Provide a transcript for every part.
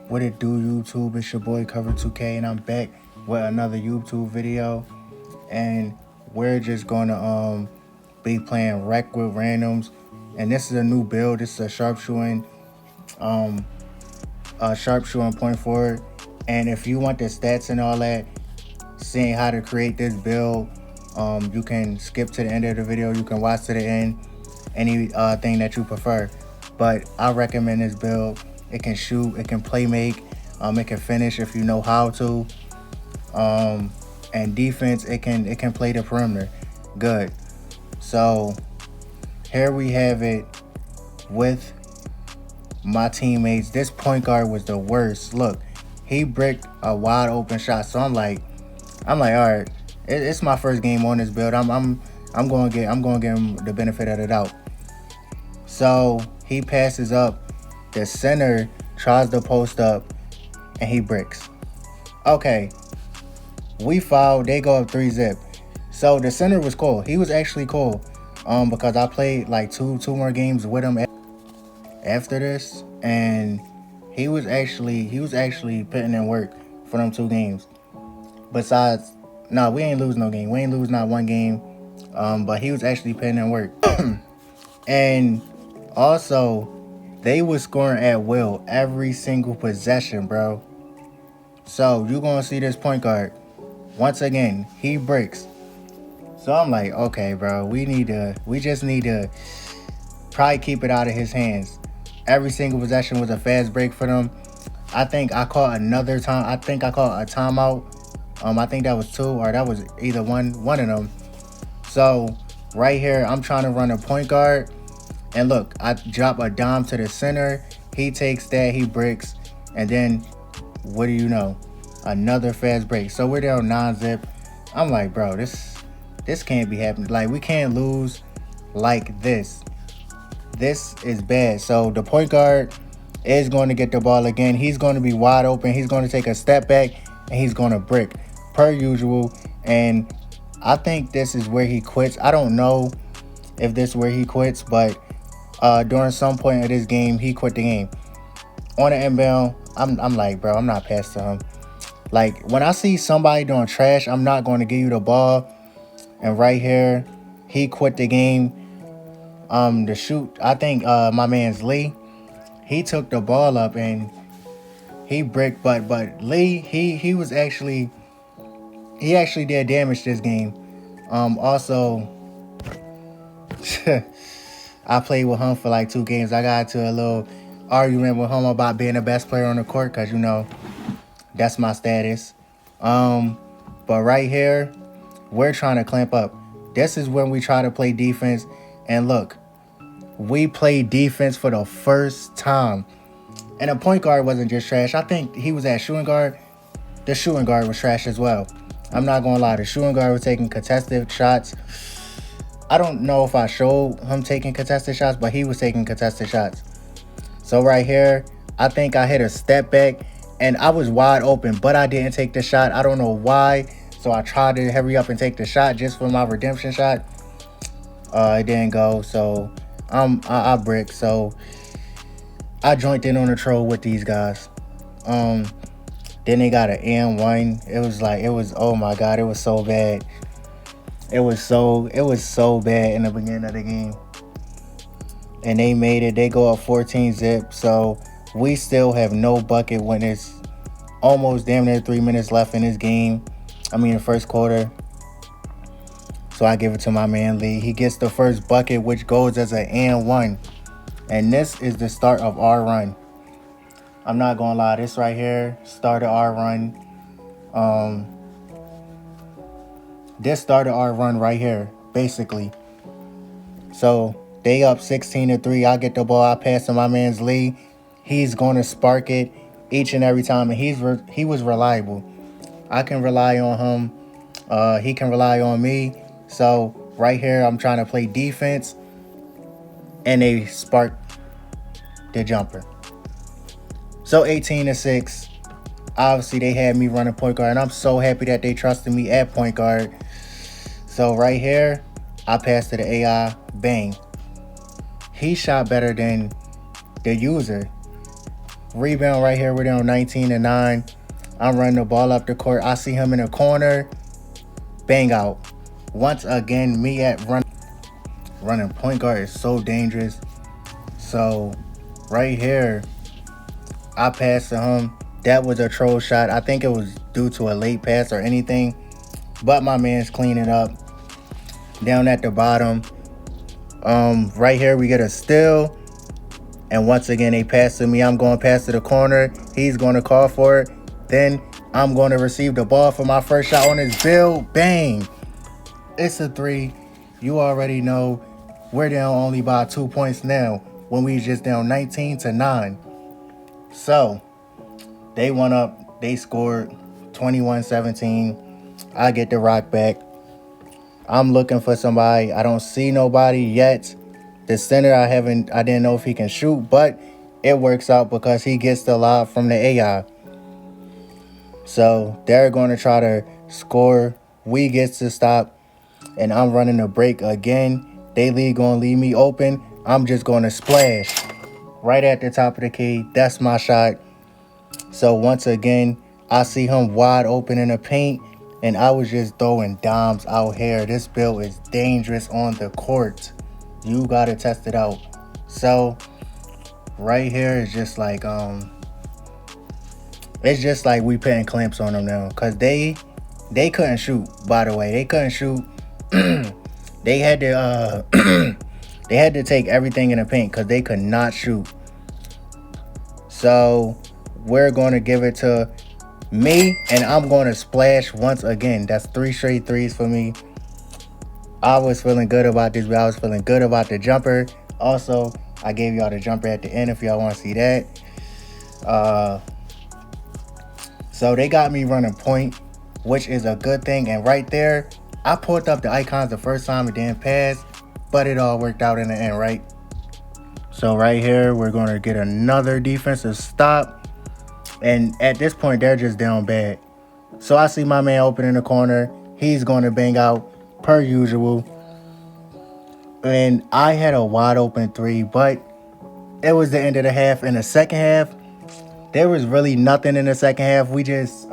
What it do, YouTube? It's your boy Cover 2K, and I'm back with another YouTube video. And we're just gonna be playing Wreck with randoms. And this is a new build. This is a sharpshooting point forward. And if you want the stats and all that, seeing how to create this build, you can skip to the end of the video. You can watch to the end, any thing that you prefer. But I recommend this build. It can shoot, it can play make, it can finish if you know how to. And defense, it can play the perimeter good. So here we have it with my teammates. This point guard was the worst. Look, he bricked a wide open shot. So I'm like, all right, it's my first game on this build. I'm gonna give him the benefit of the doubt. So he passes up. The center tries to post up, and he bricks. Okay, we foul. They go up 3-zip. So the center was cool. He was actually cool. Because I played like two more games with him after this, and he was actually putting in work for them 2 games. Besides, no, we ain't lose no game. We ain't lose not one game. But he was actually putting in work. And also, they was scoring at will every single possession, bro. So you're gonna see this point guard. Once again, he breaks. So I'm like, okay, bro, we just need to probably keep it out of his hands. Every single possession was a fast break for them. I think I caught another time. I think I caught a timeout. I think that was 2, or that was either one of them. So right here, I'm trying to run a point guard. And look, I drop a dime to the center. He takes that, he breaks. And then, what do you know? Another fast break. So we're down 9-zip. I'm like, bro, this can't be happening. Like, we can't lose like this. This is bad. So the point guard is going to get the ball again. He's going to be wide open. He's going to take a step back, and he's going to brick, per usual. And I think this is where he quits. I don't know if this is where he quits, but during some point of this game, he quit the game. On the inbound, I'm like, bro, I'm not passing him. Like, when I see somebody doing trash, I'm not going to give you the ball. And right here, he quit the game. The shoot, I think my man's Lee, he took the ball up and he bricked, but Lee, he actually did damage this game. Also, I played with him for like 2 games. I got into a little argument with him about being the best player on the court, because, you know, that's my status. But right here, we're trying to clamp up. This is when we try to play defense. And look, we played defense for the first time. And the point guard wasn't just trash. I think he was at shooting guard. The shooting guard was trash as well. I'm not going to lie. The shooting guard was taking contested shots. I don't know if I showed him taking contested shots, but he was taking contested shots. So right here, I think I hit a step back, and I was wide open, but I didn't take the shot. I don't know why. So I tried to hurry up and take the shot just for my redemption shot. It didn't go. So I bricked. So I joined in on the troll with these guys. Then they got an and 1. It was oh my god, it was so bad. It was so bad in the beginning of the game. And they made it. They go up 14-zip. So we still have no bucket when it's almost damn near 3 minutes left in this game. I mean, the first quarter. So I give it to my man Lee. He gets the first bucket, which goes as an and 1. And this is the start of our run. I'm not gonna lie, this right here started our run. This started our run right here, basically. So they up 16-3. I get the ball. I pass to my man's Lee. He's going to spark it each and every time, and he was reliable. I can rely on him. He can rely on me. So right here, I'm trying to play defense, and they spark the jumper. So 18-6. Obviously, they had me running point guard, and I'm so happy that they trusted me at point guard. So right here, I passed to the AI. Bang. He shot better than the user. Rebound right here. We're down 19-9. I'm running the ball up the court. I see him in the corner. Bang out. Once again, me at running point guard is so dangerous. So right here, I passed to him. That was a troll shot. I think it was due to a late pass or anything. But my man's cleaning up. Down at the bottom. Right here we get a steal. And once again, they pass to me. I'm going past to the corner. He's going to call for it. Then I'm going to receive the ball for my first shot on his build. Bang. It's a 3. You already know we're down only by 2 points now when we just down 19-9. So they went up. They scored 21-17. I get the rock back. I'm looking for somebody. I don't see nobody yet. The center, I didn't know if he can shoot, but it works out because he gets the lob from the AI. So they're going to try to score. We get to stop, and I'm running a break again. They going to leave me open. I'm just going to splash right at the top of the key. That's my shot. So once again, I see him wide open in the paint, and I was just throwing dimes out here. This build is dangerous on the court. You got to test it out. So right here is just like it's just like we putting clamps on them now, because they couldn't shoot. By the way, they couldn't shoot. They had to they had to take everything in the paint because they could not shoot. So we're going to give it to me, and I'm going to splash once again. That's 3 straight threes for me. I was feeling good about this, but I was feeling good about the jumper. Also, I gave y'all the jumper at the end if y'all want to see that. So they got me running point, which is a good thing. And right there, I pulled up the icons the first time. It didn't pass, but it all worked out in the end, right? So right here, we're going to get another defensive stop. And at this point, they're just down bad. So I see my man open in the corner. He's going to bang out per usual. And I had a wide open 3, but it was the end of the half. In the second half, there was really nothing in the second half. We just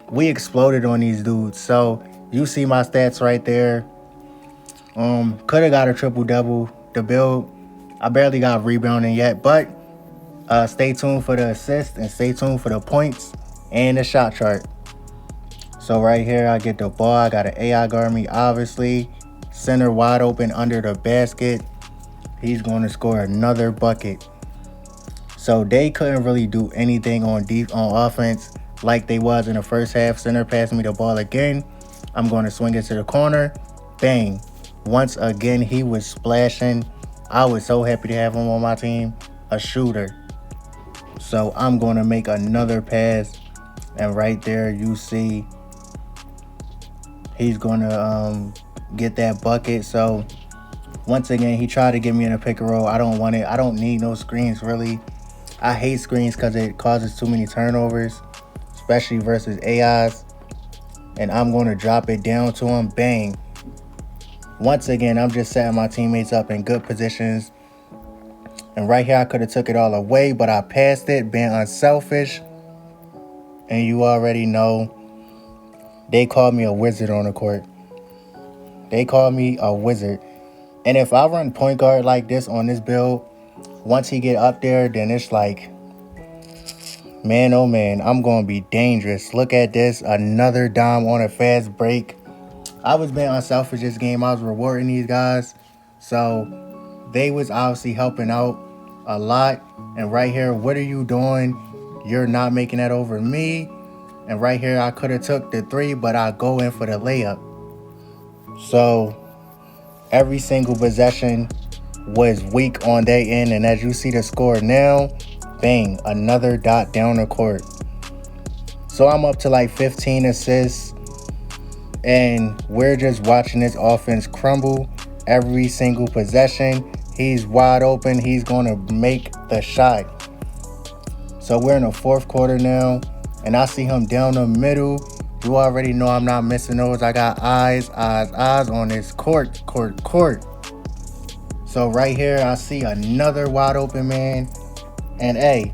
we exploded on these dudes. So you see my stats right there. Could have got a triple-double. The build, I barely got rebounding yet, but stay tuned for the assist and stay tuned for the points and the shot chart. So right here, I get the ball. I got an AI guard me, obviously. Center wide open under the basket. He's going to score another bucket. So they couldn't really do anything on offense like they was in the first half. Center passed me the ball again. I'm going to swing it to the corner. Bang. Once again, he was splashing. I was so happy to have him on my team. A shooter. So I'm going to make another pass. And right there, you see he's going to get that bucket. So once again, he tried to get me in a pick and roll. I don't want it. I don't need no screens, really. I hate screens because it causes too many turnovers, especially versus AIs. And I'm going to drop it down to him. Bang. Once again, I'm just setting my teammates up in good positions. And right here, I could have took it all away, but I passed it, being unselfish. And you already know, they called me a wizard on the court. They called me a wizard. And if I run point guard like this on this build, once he get up there, then it's like, man, oh man, I'm going to be dangerous. Look at this. Another dime on a fast break. I was being unselfish this game. I was rewarding these guys. So they was obviously helping out a lot. And right here, what are you doing? You're not making that over me. And right here, I could have took the 3, but I go in for the layup. So every single possession was weak on their end. And as you see the score now, bang, another dot down the court. So I'm up to like 15 assists. And we're just watching this offense crumble every single possession. He's wide open. He's going to make the shot. So we're in the fourth quarter now. And I see him down the middle. You already know I'm not missing those. I got eyes on this court. So right here, I see another wide open man. And hey,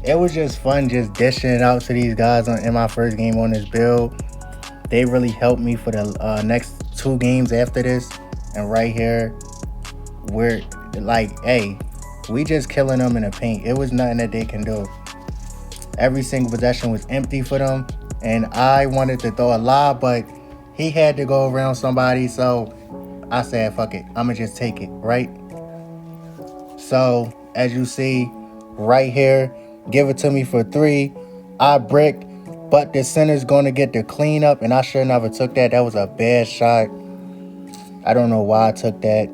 it was just fun just dishing it out to these guys in my first game on this build. They really helped me for the next 2 games after this. And right here, we're like, hey, we just killing them in the paint. It was nothing that they can do. Every single possession was empty for them. And I wanted to throw a lob, but he had to go around somebody. So I said, fuck it. I'm going to just take it, right? So as you see right here, give it to me for 3. I bricked, but the center's going to get the cleanup, and I sure never took that. That was a bad shot. I don't know why I took that.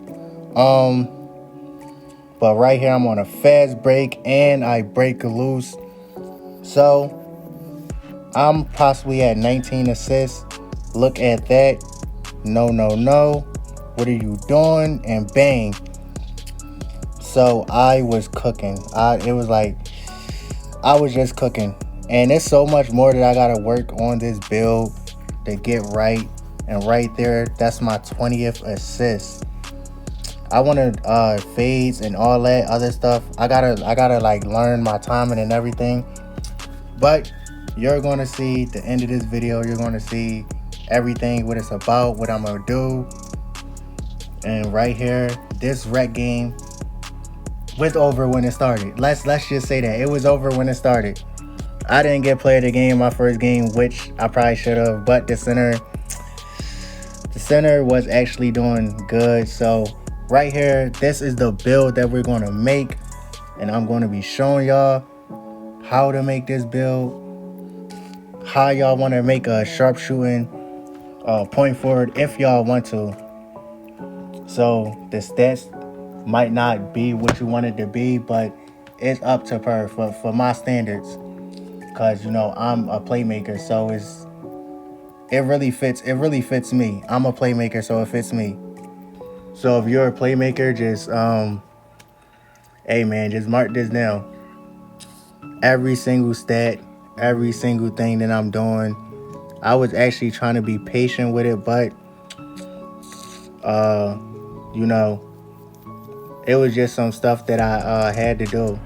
But right here, I'm on a fast break, and I break loose. So I'm possibly at 19 assists. Look at that. No. What are you doing? And bang. So I was cooking. It was like I was just cooking. And there's so much more that I gotta work on this build to get right. And right there, that's my 20th assist. I wanna fades and all that other stuff. I gotta like learn my timing and everything. But you're gonna see the end of this video. You're gonna see everything, what it's about, what I'm gonna do. And right here, this rec game was over when it started. Let's just say that it was over when it started. I didn't get player of the game my first game, which I probably should have, but the center was actually doing good. So right here, this is the build that we're going to make, and I'm going to be showing y'all how to make this build, how y'all want to make a sharpshooting point forward if y'all want to. So the stats might not be what you want it to be, but it's up to par for my standards, because you know I'm a playmaker, so it really fits me. I'm a playmaker, so it fits me. So if you're a playmaker, just hey man, just mark this down. Every single stat, every single thing that I'm doing, I was actually trying to be patient with it, but you know, it was just some stuff that I had to do.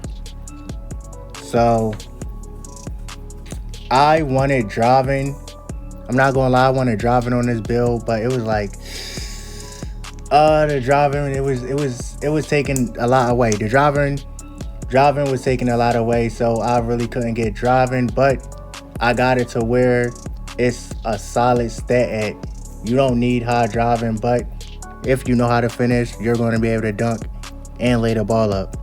So I wanted driving. I'm not gonna lie, I wanted driving on this build, but it was like the driving, it was taking a lot away. The driving was taking a lot away, so I really couldn't get driving, but I got it to where it's a solid stat at. You don't need high driving, but if you know how to finish, you're going to be able to dunk and lay the ball up.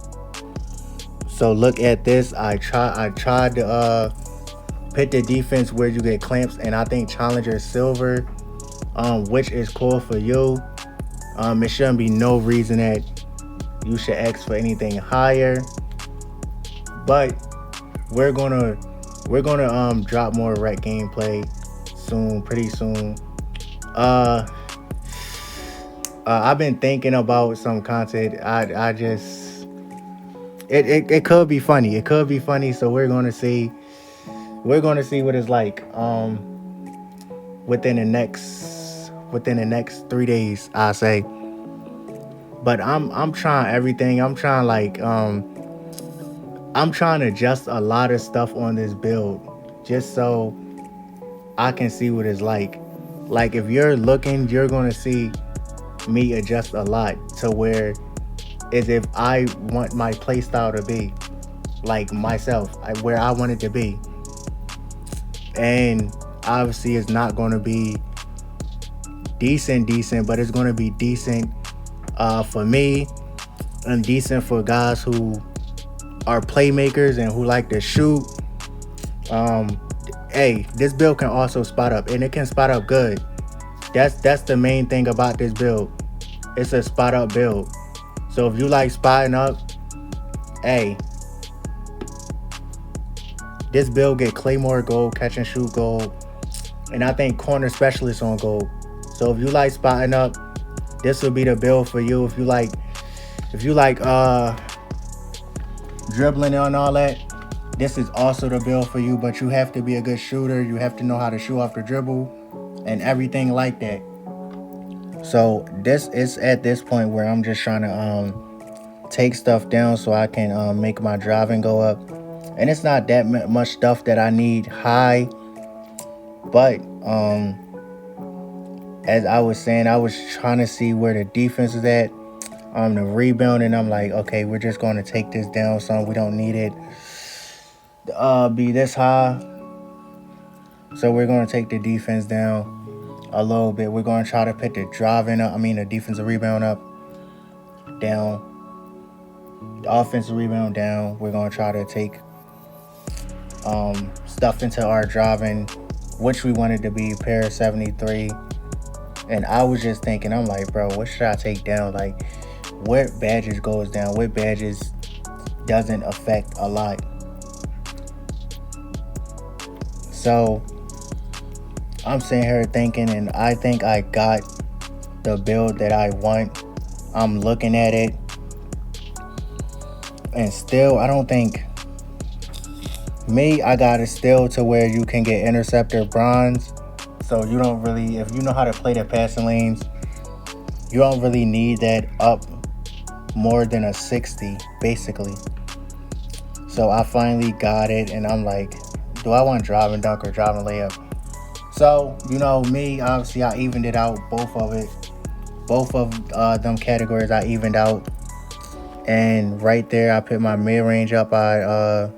So look at this. I tried to pit the defense where you get clamps, and I think Challenger Silver, which is cool for you. It shouldn't be no reason that you should ask for anything higher. But we're gonna drop more rec gameplay soon, pretty soon. I've been thinking about some content. I just it could be funny. It could be funny. So we're gonna see what it's like within the next 3 days, I say. But I'm trying everything. I'm trying to adjust a lot of stuff on this build just so I can see what it's like. Like if you're looking, you're gonna see me adjust a lot to where is if I want my play style to be like myself, where I want it to be. And obviously it's not going to be decent, but it's going to be decent for me and decent for guys who are playmakers and who like to shoot. Hey, this build can also spot up, and it can spot up good. That's the main thing about this build. It's a spot up build. So if you like spotting up, hey, this build get Claymore gold, catch and shoot gold, and I think corner specialist on gold. So if you like spotting up, this will be the build for you. If you like dribbling and all that, this is also the build for you. But you have to be a good shooter. You have to know how to shoot off the dribble and everything like that. So this is at this point where I'm just trying to take stuff down so I can make my driving go up. And it's not that much stuff that I need high, but as I was saying, I was trying to see where the defense is at. The rebound, and I'm like, okay, we're just going to take this down some. We don't need it be this high. So we're going to take the defense down a little bit. We're going to try to put the driving up. I mean, the defensive rebound up, down. The offensive rebound down. We're going to try to take stuff into our driving, which we wanted to be pair 73. And I was just thinking, I'm like, bro, what should I take down? Like, what badges goes down? What badges doesn't affect a lot? So I'm sitting here thinking, and I think I got the build that I want. I'm looking at it, and still, I don't think I got it still to where you can get interceptor bronze. So you don't really, if you know how to play the passing lanes, you don't really need that up more than a 60, basically. So I finally got it, and I'm like, do I want driving dunk or driving layup? So, you know, me, obviously, I evened it out, both of them categories I evened out. And right there, I put my mid-range up. I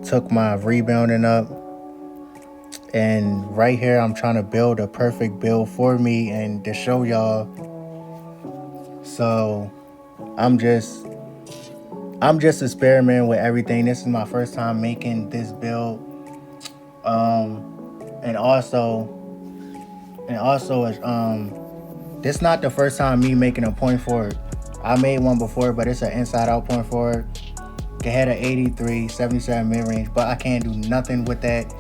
took my rebounding up. And right here, I'm trying to build a perfect build for me and to show y'all. So I'm just experimenting with everything. This is my first time making this build. And also this not the first time me making a point forward. I made one before, but it's an inside out point forward. It had an 83, 77 mid range, but I can't do nothing with that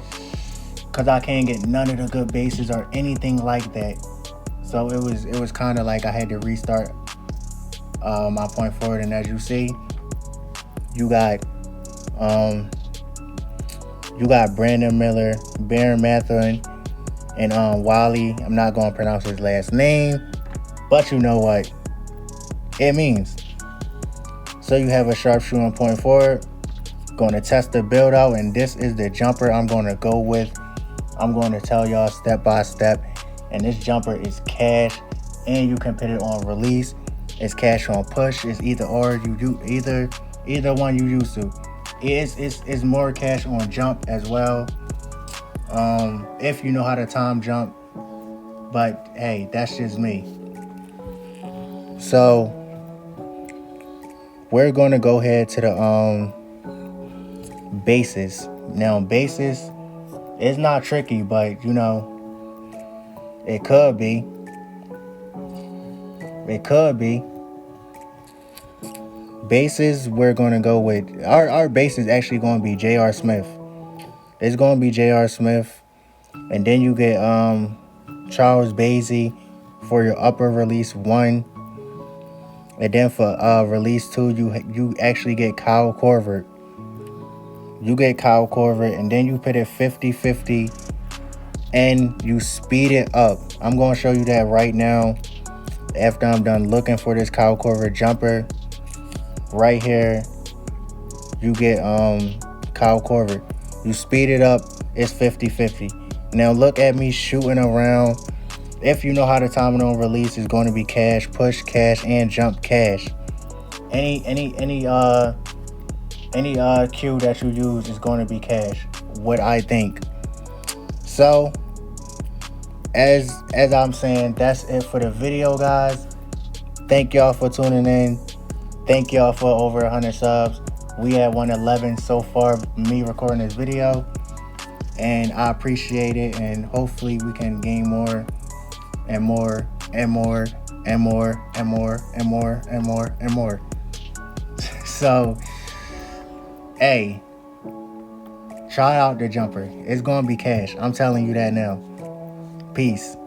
because I can't get none of the good bases or anything like that. So it was kind of like I had to restart my point forward. And as you see, you got Brandon Miller, Baron Mathern, and Wally. I'm not going to pronounce his last name, but you know what it means. So you have a sharpshooting point forward. Going to test the build out, and this is the jumper I'm going to go with. I'm going to tell y'all step by step. And this jumper is cash, and you can put it on release. It's cash on push. It's either or. You do either one you used to. It's more cash on jump as well. If you know how to time jump. But hey, that's just me. So we're gonna go ahead to the bases. Now bases, it's not tricky, but you know, it could be. Bases, we're gonna go with our base is actually gonna be J.R. Smith. It's gonna be J.R. Smith, and then you get Charles Basie for your upper release 1, and then for release 2, you actually get Kyle Korver. You get Kyle Korver, and then you put it 50-50, and you speed it up. I'm gonna show you that right now after I'm done looking for this Kyle Korver jumper. Right here, you get Kyle Korver. You speed it up, it's 50-50. Now look at me shooting around. If you know how to time it on release, it's going to be cash, push cash, and jump cash. Any cue that you use is going to be cash, what I think. So as I'm saying, that's it for the video, guys. Thank y'all for tuning in. Thank y'all for over 100 subs. We at 111 so far, me recording this video, and I appreciate it, and hopefully we can gain more and more and more and more and more and more and more and more. So hey, try out the jumper. It's gonna be cash. I'm telling you that now. Peace.